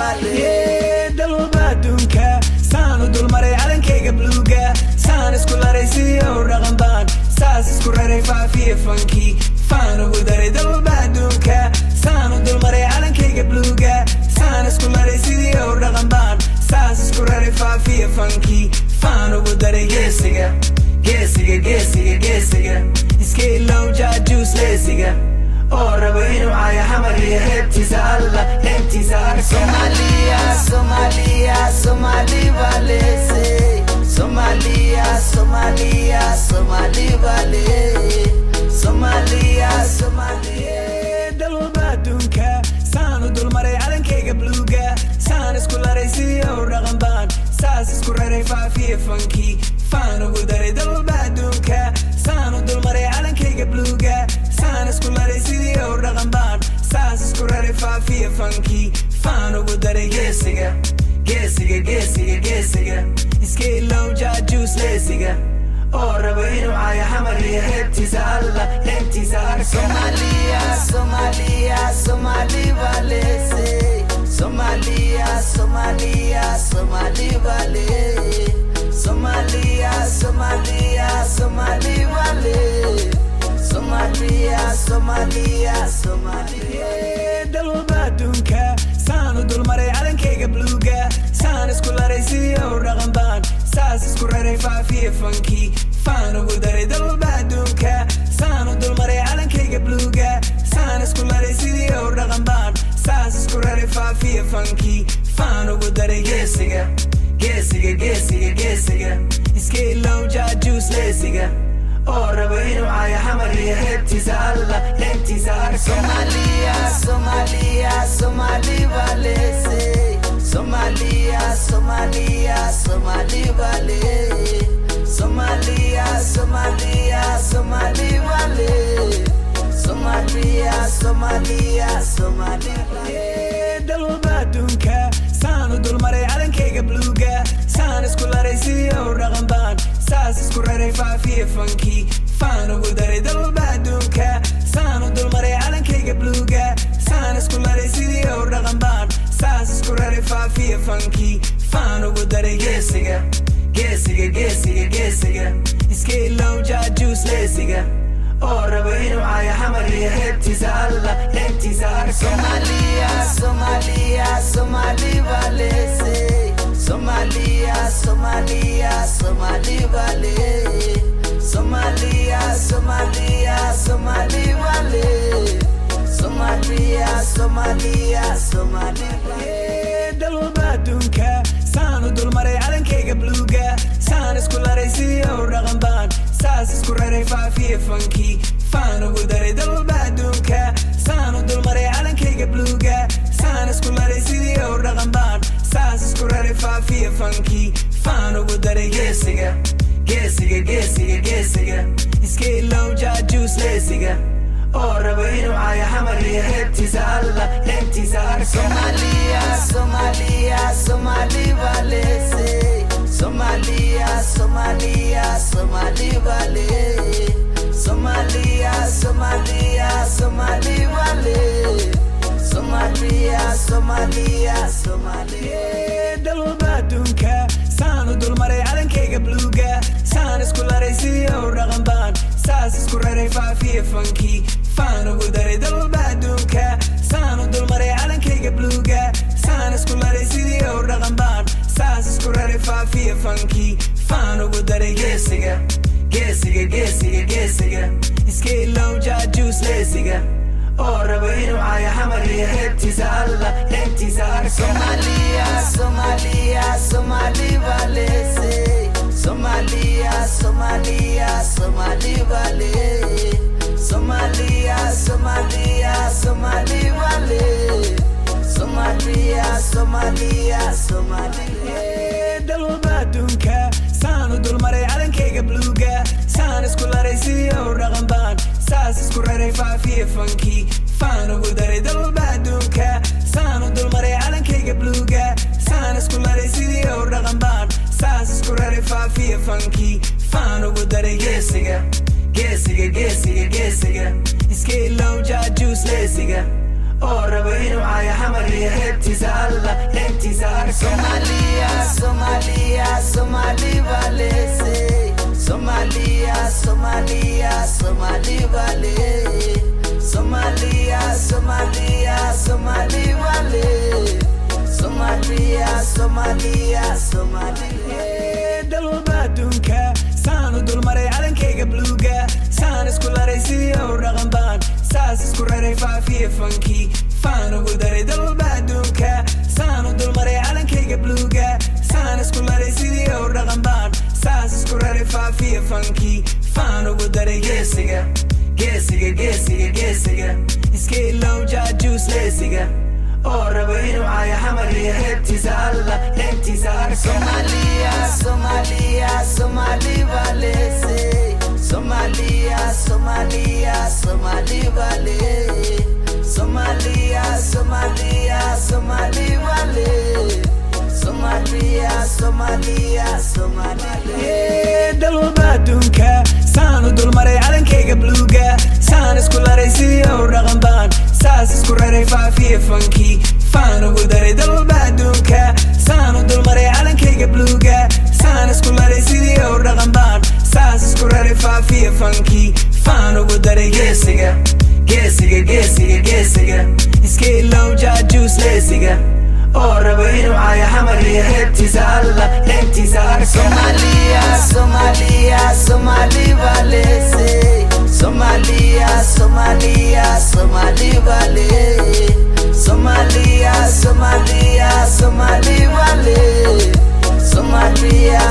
vale dalba dunka saan dul maray calankayga bluega saan isku laray sidii oo dhaqanbaan saas isku raray faafiye funky faan ugu daray dalba dunka saan dul maray calankayga bluega saan isku laray sidii oo dhaqanbaan saas isku raray faafiye funky faan ugu daray geesiga geesiga geesiga geesiga iska ilow juice leesiga oo rabo inuu caayo xamar iyo heebtiisa alla heebtiisa arka Somalia, Somalia, Somali vale Somalia, Somalia, Somali vale Somalia, Somalia dalba dunka saan dul maray calankayga bluega saan isku laray sidii oo dhaqanbaan saas isku raray faafiye funky faan ugu daray dalba dunka saan dul maray calankayga bluega saan isku laray sidii oo dhaqanbaan saas isku raray faafiye funky faan ugu daray geesiga geesiga geesiga geesiga iska ilow juice leesiga oo rabo inuu caayo xamar iyo heebtiisa alla heebtiisa arka Somalia, Somalia, Somali vale Somalia, Somalia, Somali vale Somalia, Somalia, Somali vale Somalia, Somalia, Somalia dalba dunka saan dul maray calankayga bluega saan isku laray sidii oo dhaqanbaan saas isku raray faafiye funky faan ugu daray dalba dunka saan dul maray calankayga bluega saan isku laray sidii oo dhaqanbaan saas isku raray faafiye funky faan ugu daray geesiga geesiga geesiga geesiga iska ilow juice leesiga oo rabo inuu caayo xamar iyo heebtiisa alla heebtiisa arka Somalia, Somalia, Somali vale Somalia, Somalia, Somali vale Somalia, Somalia, Somali vale Somalia, Somalia, Somali vale dalba dunka saan dul maray calankayga bluega saan isku laray sidii oo dhaqanbaan saas isku raray faafiye funky faan ugu daray dalba dunka saan dul maray calankayga bluega saan isku laray sidii oo dhaqanbaan saas isku raray faafiye funky faan ugu daray geesiga geesiga geesiga geesiga iska ilow juice leesiga oo rabo inuu caayo xamar iyo heebtiisa alla heebtiisa arka Somalia, Somalia, Somali vale Somalia, Somalia, Somali vale Somalia, Somalia, Somali vale Somalia, Somalia, Somali vale dalba dunka saan dul maray calankayga bluega saan isku laray sidii oo dhaqanbaan saas isku raray faafiye funky faan ugu daray dalba dunka saan dul maray calankayga bluega saan isku laray sidii oo dhaqanbaan saas isku raray faafiye funky faan ugu daray geesiga geesiga geesiga geesiga iska ilow juice leesiga oo rabo inuu caayo xamar iyo heebtiisa alla heebtiisa arka Somalia, Somalia, Somali vale Somalia, Somalia, Somali vale Somalia, Somalia, Somali vale Somalia, Somalia, Somalia dalba dunka saan dul maray calankayga bluega saan isku laray sidii oo dhaqanbaan saas isku raray faafiye funky faan ugu daray dalba dunka saan dul maray calankayga bluega saan isku laray sidii oo dhaqanbaan saas isku raray faafiye funky faan ugu daray geesiga geesiga geesiga geesiga iska ilow juice leesiga oo rabo inuu caayo xamar iyo heebtiisa alla heebtiisa arka Somalia, Somalia, Somali vale Somalia, Somalia, Somali vale Somalia, Somalia, Somali vale Somalia, Somalia, Somali vale dalba dunka saan dul maray calankayga bluega saan isku laray sidii oo dhaqanbaan saas isku raray faafiye funky faan ugu daray dalba dunka saan dul maray calankayga bluega saan isku laray sidii oo dhaqanbaan saas isku raray faafiye funky faan ugu daray geesiga geesiga geesiga geesiga iska ilow juice leesiga oo raba inuu caayo xamar iyo heebtiisa alla heebtiisa arka Somalia, Somalia, Somali Valley. Somalia, Somalia, Somali Valley. Somalia, Somalia, Somali Valley. Somalia, Somalia, Somali Valley. dalba adduunka saan u dulmaray calankayga bluuga saan isku laray sidii oo dhaqan baan saas isku raray faafiye fankii faan ugu daray dalba adduunka saan u dulmaray calankayga bluuga saan isku laray sidii oo dhaqan baan saas isku raray faafiye fankii faan ugu daray geesiga geesiga geesiga geesiga iska ilow jaajuus leesiga oo raba inuu caayo xamar iyo heebtiisa alla heebtiisa arka Somalia, Somalia, Somali Valley. Somalia, Somalia, Somali Valley. Somalia, Somalia, Somali Valley. Somalia, Somalia, Somali Valley. dalba adduunka saan u dulmaray calankayga bluuga saan isku laray sidii oo dhaqan baan saas isku raray faafiye fankii faan ugu daray dalba adduunka saan u dulmaray calankayga bluuga saan isku laray sidii oo dhaqan baan saas isku raray faafiye fankii faan ugu daray geesiga geesiga geesiga geesiga iska ilow jaajuus leesiga oo raba inuu caayo xamar iyo heebtiisa alla heebtiisa arka Somalia, Somalia, Somali Valley. Somalia, Somalia, Somali Valley. Somalia, Somalia, Somali Valley. Somalia.